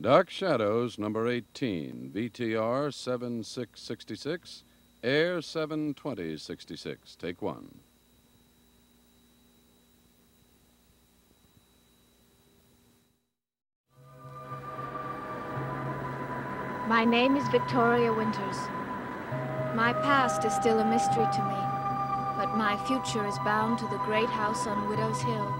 Dark Shadows, number 18, VTR 7666, Air 72066. Take one. My name is Victoria Winters. My past is still a mystery to me, but my future is bound to the great house on Widow's Hill.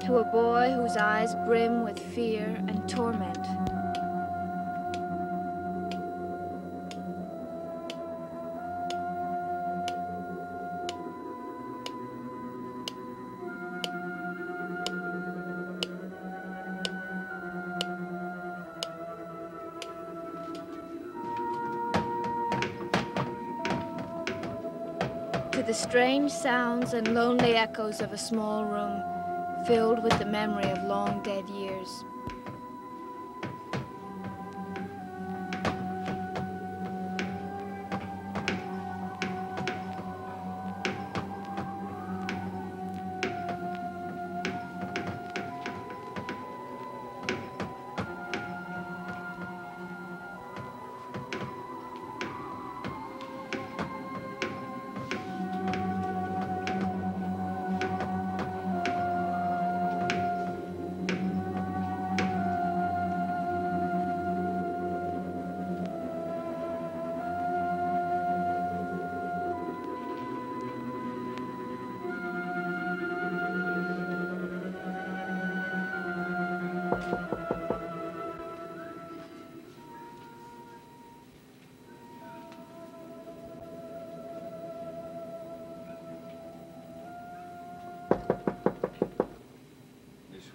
To a boy whose eyes brim with fear and torment. To the strange sounds and lonely echoes of a small room, filled with the memory of long dead years.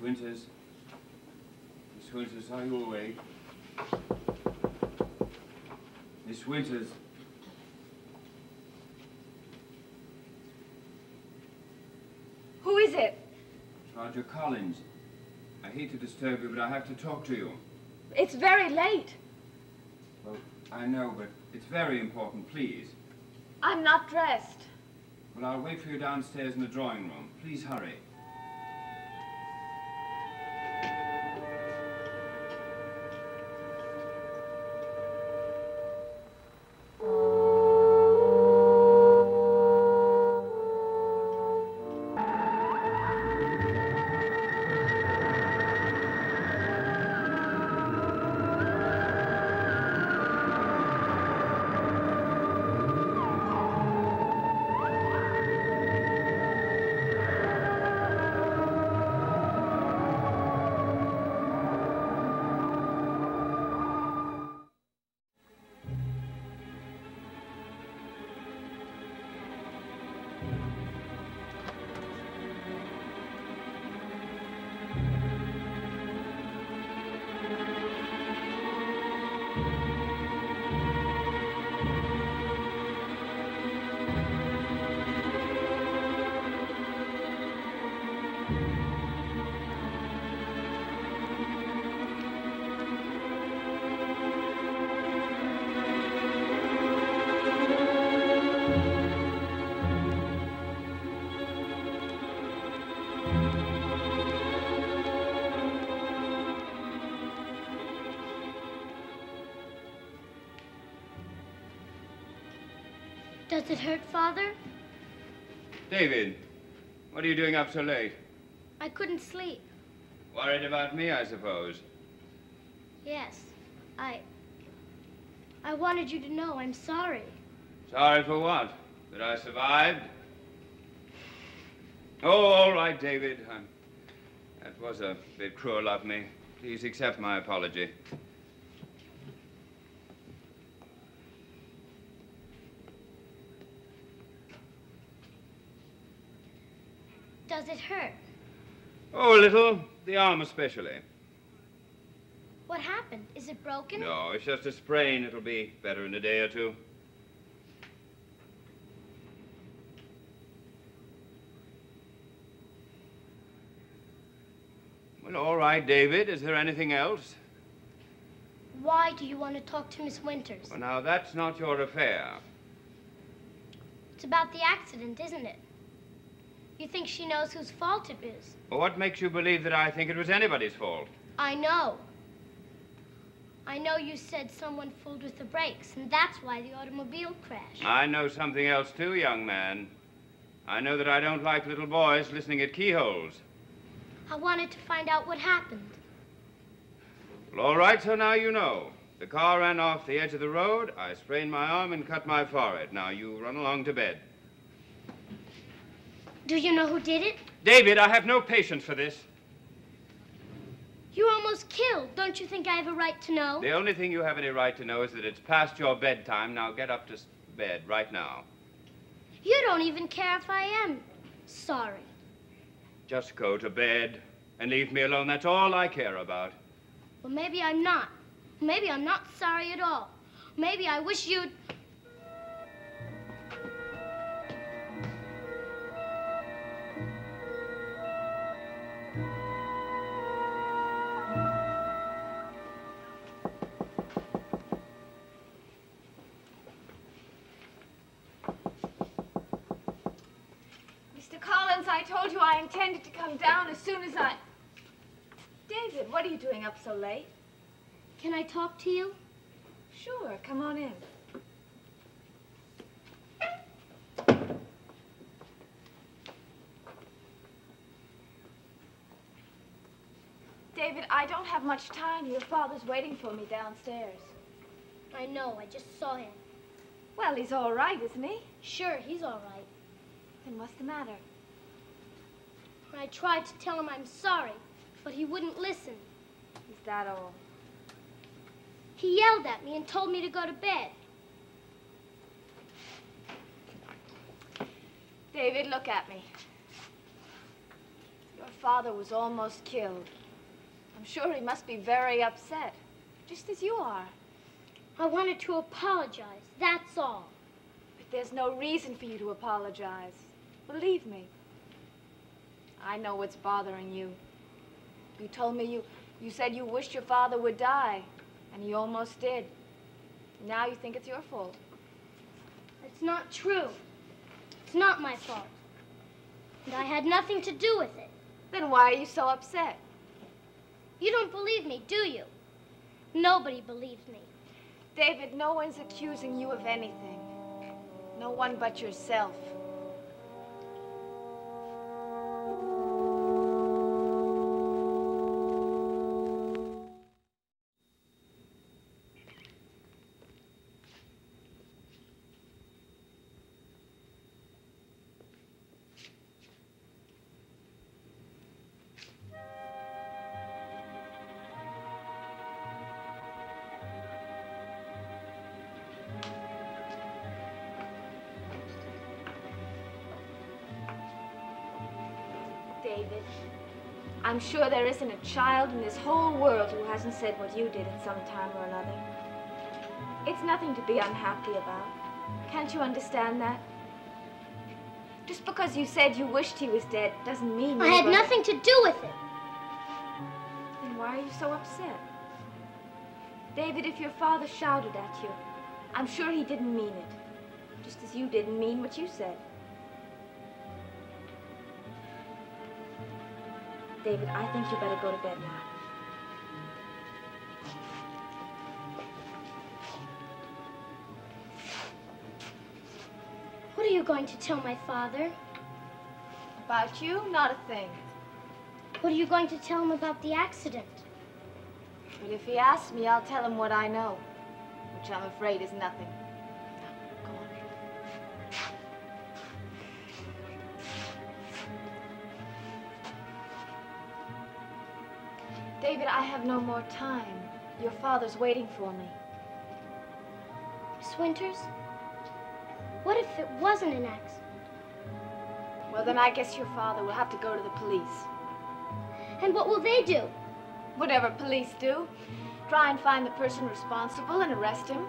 Miss Winters, are you awake? Miss Winters. Who is it? Roger Collins. I hate to disturb you, but I have to talk to you. It's very late. Well, I know, but it's very important, please. I'm not dressed. Well, I'll wait for you downstairs in the drawing room. Please hurry. Does it hurt, Father? David, what are you doing up so late? I couldn't sleep. Worried about me, I suppose. Yes, I wanted you to know I'm sorry. Sorry for what? That I survived? Oh, all right, David. That was a bit cruel of me. Please accept my apology. Does it hurt? Oh, a little. The arm especially. What happened? Is it broken? No, it's just a sprain. It'll be better in a day or two. Well, all right, David. Is there anything else? Why do you want to talk to Miss Winters? Well, now, that's not your affair. It's about the accident, isn't it? You think she knows whose fault it is? Well, what makes you believe that I think it was anybody's fault? I know. I know you said someone fooled with the brakes, and that's why the automobile crashed. I know something else, too, young man. I know that I don't like little boys listening at keyholes. I wanted to find out what happened. Well, all right, so now you know. The car ran off the edge of the road. I sprained my arm and cut my forehead. Now, you run along to bed. Do you know who did it? David, I have no patience for this. You were almost killed. Don't you think I have a right to know? The only thing you have any right to know is that it's past your bedtime. Now, get up to bed right now. You don't even care if I am sorry. Just go to bed and leave me alone. That's all I care about. Well, maybe I'm not. Maybe I'm not sorry at all. Maybe I wish you'd... Mr. Collins, I told you I intended to come down as soon as I... David, what are you doing up so late? Can I talk to you? Sure, come on in. David, I don't have much time. Your father's waiting for me downstairs. I know. I just saw him. Well, he's all right, isn't he? Sure, he's all right. Then what's the matter? I tried to tell him I'm sorry, but he wouldn't listen. Is that all? He yelled at me and told me to go to bed. David, look at me. Your father was almost killed. I'm sure he must be very upset, just as you are. I wanted to apologize, that's all. But there's no reason for you to apologize. Believe me. I know what's bothering you. You told me you said you wished your father would die, and he almost did. Now you think it's your fault. It's not true. It's not my fault. And I had nothing to do with it. Then why are you so upset? You don't believe me, do you? Nobody believes me. David, no one's accusing you of anything. No one but yourself. David, I'm sure there isn't a child in this whole world who hasn't said what you did at some time or another. It's nothing to be unhappy about. Can't you understand that? Just because you said you wished he was dead doesn't mean I had nothing to do with it. Then why are you so upset? David, if your father shouted at you, I'm sure he didn't mean it. Just as you didn't mean what you said. David, I think you better go to bed now. What are you going to tell my father? About you? Not a thing. What are you going to tell him about the accident? But if he asks me, I'll tell him what I know, which I'm afraid is nothing. Now, go on. David, I have no more time. Your father's waiting for me. Miss Winters, what if it wasn't an accident? Well, then I guess your father will have to go to the police. And what will they do? Whatever police do. Try and find the person responsible and arrest him.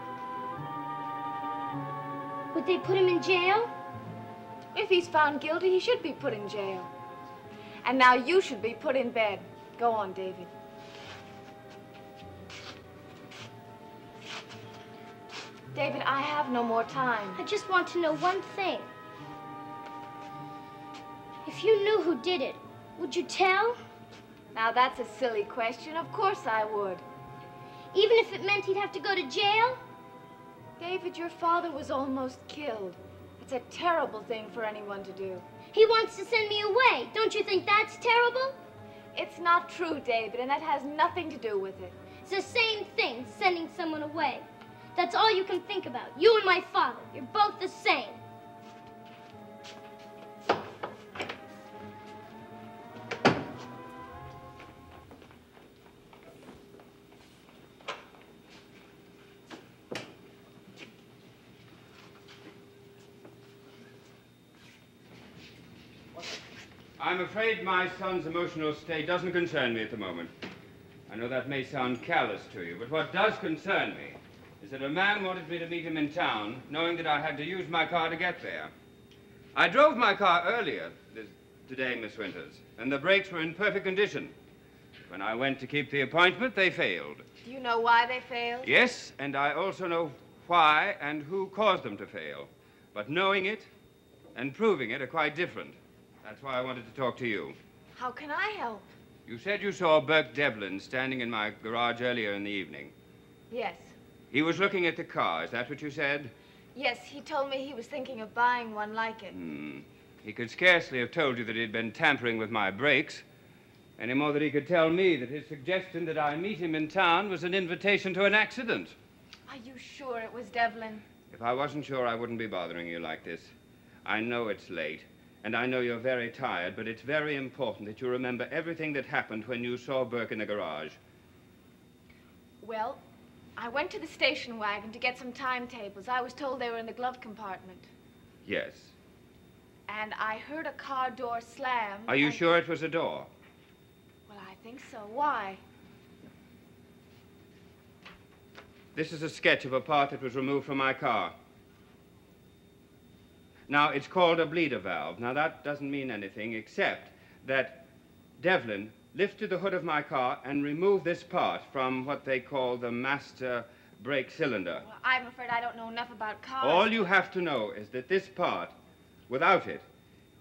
Would they put him in jail? If he's found guilty, he should be put in jail. And now you should be put in bed. Go on, David. David, I have no more time. I just want to know one thing. If you knew who did it, would you tell? Now, that's a silly question. Of course I would. Even if it meant he'd have to go to jail? David, your father was almost killed. It's a terrible thing for anyone to do. He wants to send me away. Don't you think that's terrible? It's not true, David, and that has nothing to do with it. It's the same thing, sending someone away. That's all you can think about. You and my father. You're both the same. I'm afraid my son's emotional state doesn't concern me at the moment. I know that may sound callous to you, but what does concern me is that a man wanted me to meet him in town, knowing that I had to use my car to get there. I drove my car earlier today, Miss Winters, and the brakes were in perfect condition. When I went to keep the appointment, they failed. Do you know why they failed? Yes, and I also know why and who caused them to fail. But knowing it and proving it are quite different. That's why I wanted to talk to you. How can I help? You said you saw Burke Devlin standing in my garage earlier in the evening. Yes. He was looking at the car, is that what you said? Yes, he told me he was thinking of buying one like it. He could scarcely have told you that he'd been tampering with my brakes, any more than he could tell me that his suggestion that I meet him in town was an invitation to an accident. Are you sure it was Devlin? If I wasn't sure, I wouldn't be bothering you like this. I know it's late, and I know you're very tired, but it's very important that you remember everything that happened when you saw Burke in the garage. Well, I went to the station wagon to get some timetables. I was told they were in the glove compartment. Yes. And I heard a car door slam. Are you sure it was a door? Well, I think so. Why? This is a sketch of a part that was removed from my car. Now, it's called a bleeder valve. Now, that doesn't mean anything except that Devlin lifted the hood of my car and removed this part from what they call the master brake cylinder. Well, I'm afraid I don't know enough about cars. All you have to know is that this part, without it,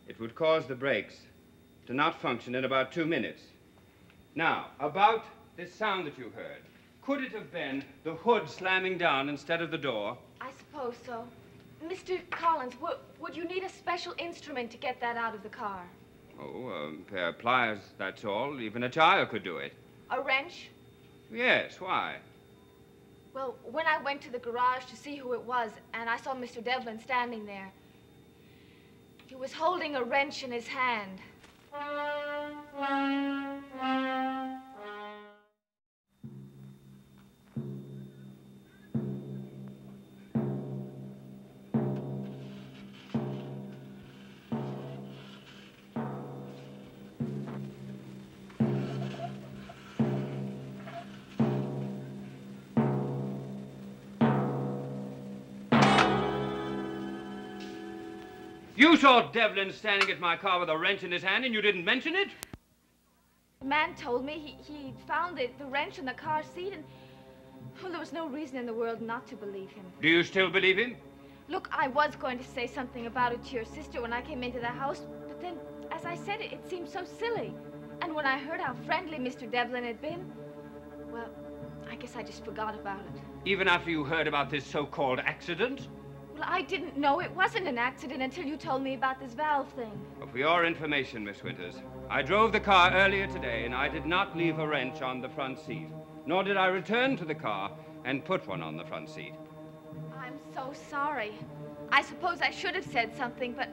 it would cause the brakes to not function in about 2 minutes. Now, about this sound that you heard, could it have been the hood slamming down instead of the door? I suppose so. Mr. Collins, would you need a special instrument to get that out of the car? Oh, a pair of pliers, that's all. Even a child could do it. A wrench? Yes, why? Well, when I went to the garage to see who it was, and I saw Mr. Devlin standing there, he was holding a wrench in his hand. You saw Devlin standing at my car with a wrench in his hand and you didn't mention it? The man told me he found the wrench in the car seat, and well, there was no reason in the world not to believe him. Do you still believe him? Look, I was going to say something about it to your sister when I came into the house, but then, as I said it, it seemed so silly. And when I heard how friendly Mr. Devlin had been, well, I guess I just forgot about it. Even after you heard about this so-called accident? Well, I didn't know it wasn't an accident until you told me about this valve thing. Well, for your information, Miss Winters, I drove the car earlier today and I did not leave a wrench on the front seat, nor did I return to the car and put one on the front seat. I'm so sorry. I suppose I should have said something, but...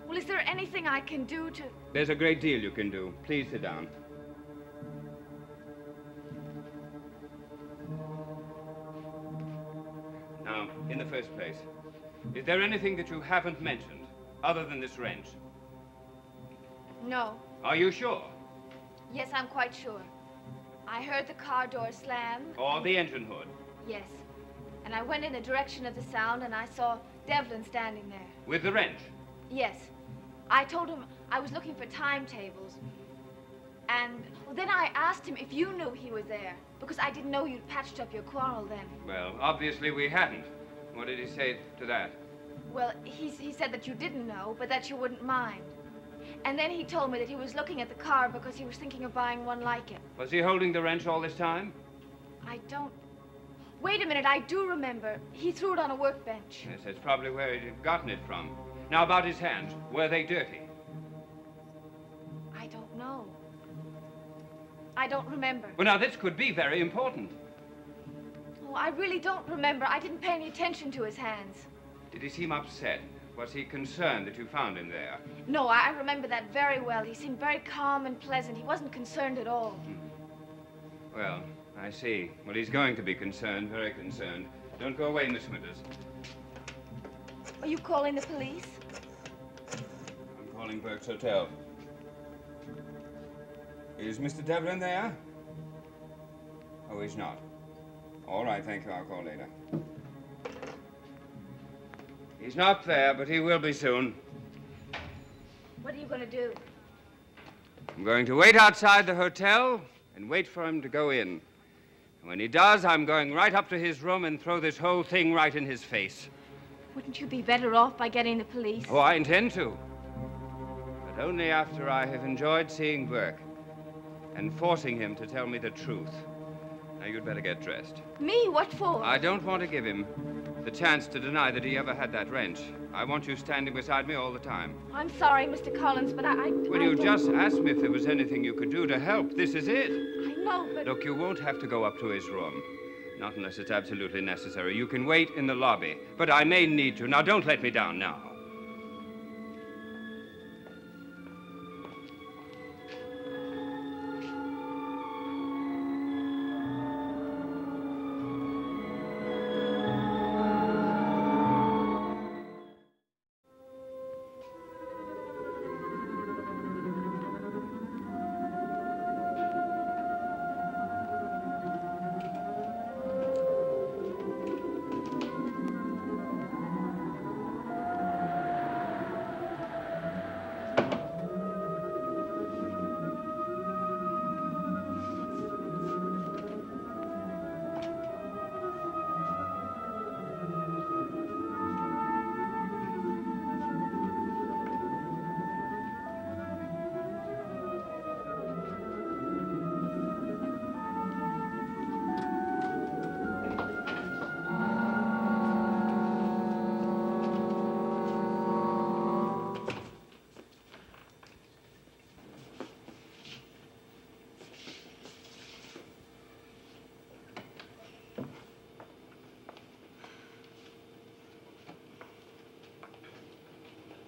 Well, is there anything I can do to... There's a great deal you can do. Please sit down. Now, in the first place, is there anything that you haven't mentioned other than this wrench? No. Are you sure? Yes, I'm quite sure. I heard the car door slam. Or the engine hood? Yes. And I went in the direction of the sound and I saw Devlin standing there. With the wrench? Yes. I told him I was looking for timetables. And well, then I asked him if you knew he was there, because I didn't know you'd patched up your quarrel then. Well, obviously we hadn't. What did he say to that? Well, he said that you didn't know, but that you wouldn't mind. And then he told me that he was looking at the car because he was thinking of buying one like it. Was he holding the wrench all this time? I don't... Wait a minute, I do remember. He threw it on a workbench. Yes, that's probably where he'd gotten it from. Now, about his hands. Were they dirty? I don't know. I don't remember. Well, now, this could be very important. Oh, I really don't remember. I didn't pay any attention to his hands. Did he seem upset? Was he concerned that you found him there? No, I remember that very well. He seemed very calm and pleasant. He wasn't concerned at all. Well, I see. Well, he's going to be concerned, very concerned. Don't go away, Miss Winters. Are you calling the police? I'm calling Burke's Hotel. Is Mr. Devlin there? Oh, he's not. All right, thank you. I'll call later. He's not there, but he will be soon. What are you going to do? I'm going to wait outside the hotel and wait for him to go in. And when he does, I'm going right up to his room and throw this whole thing right in his face. Wouldn't you be better off by getting the police? Oh, I intend to. But only after I have enjoyed seeing Burke and forcing him to tell me the truth. Now, you'd better get dressed. Me? What for? I don't want to give him the chance to deny that he ever had that wrench. I want you standing beside me all the time. I'm sorry, Mr. Collins, but Well, you just asked me if there was anything you could do to help. This is it. I know, but... Look, you won't have to go up to his room. Not unless it's absolutely necessary. You can wait in the lobby. But I may need you. Now, don't let me down now.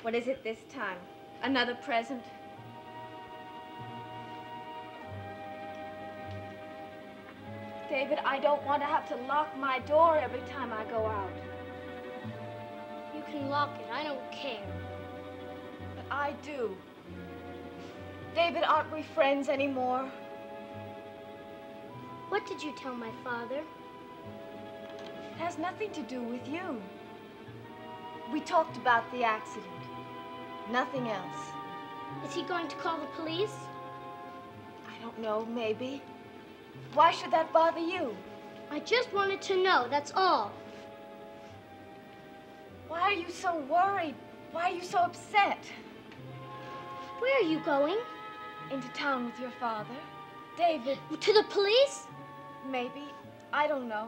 What is it this time? Another present? David, I don't want to have to lock my door every time I go out. You can lock it. I don't care. But I do. David, aren't we friends anymore? What did you tell my father? It has nothing to do with you. We talked about the accident. Nothing else. Is he going to call the police? I don't know, maybe. Why should that bother you? I just wanted to know, that's all. Why are you so worried? Why are you so upset? Where are you going? Into town with your father. David. To the police? Maybe. I don't know.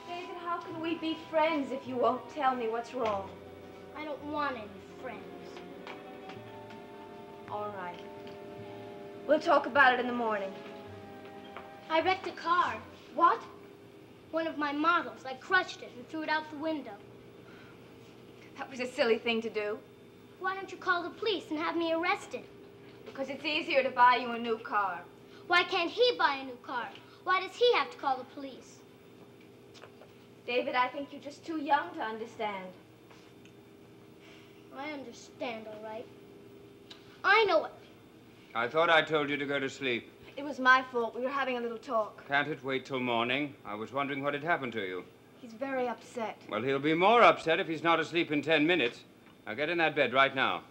David, how can we be friends if you won't tell me what's wrong? I don't want any friends. All right. We'll talk about it in the morning. I wrecked a car. What? One of my models. I crushed it and threw it out the window. That was a silly thing to do. Why don't you call the police and have me arrested? Because it's easier to buy you a new car. Why can't he buy a new car? Why does he have to call the police? David, I think you're just too young to understand. I understand, all right. I know it. I thought I told you to go to sleep. It was my fault. We were having a little talk. Can't it wait till morning? I was wondering what had happened to you. He's very upset. Well, he'll be more upset if he's not asleep in 10 minutes. Now get in that bed right now.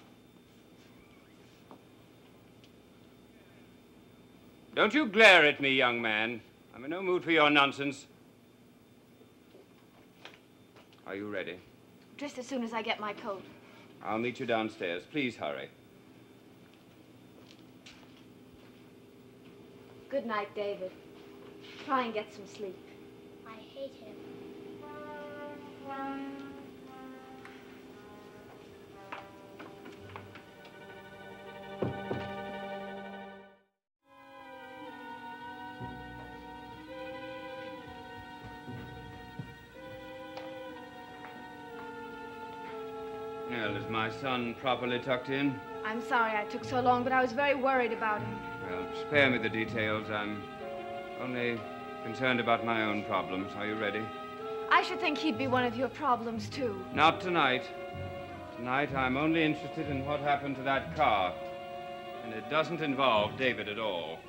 Don't you glare at me, young man. I'm in no mood for your nonsense. Are you ready? Just as soon as I get my coat. I'll meet you downstairs. Please hurry. Good night, David. Try and get some sleep. I hate him. Well, is my son properly tucked in? I'm sorry I took so long, but I was very worried about him. Well, spare me the details. I'm only concerned about my own problems. Are you ready? I should think he'd be one of your problems, too. Not tonight. Tonight, I'm only interested in what happened to that car. And it doesn't involve David at all.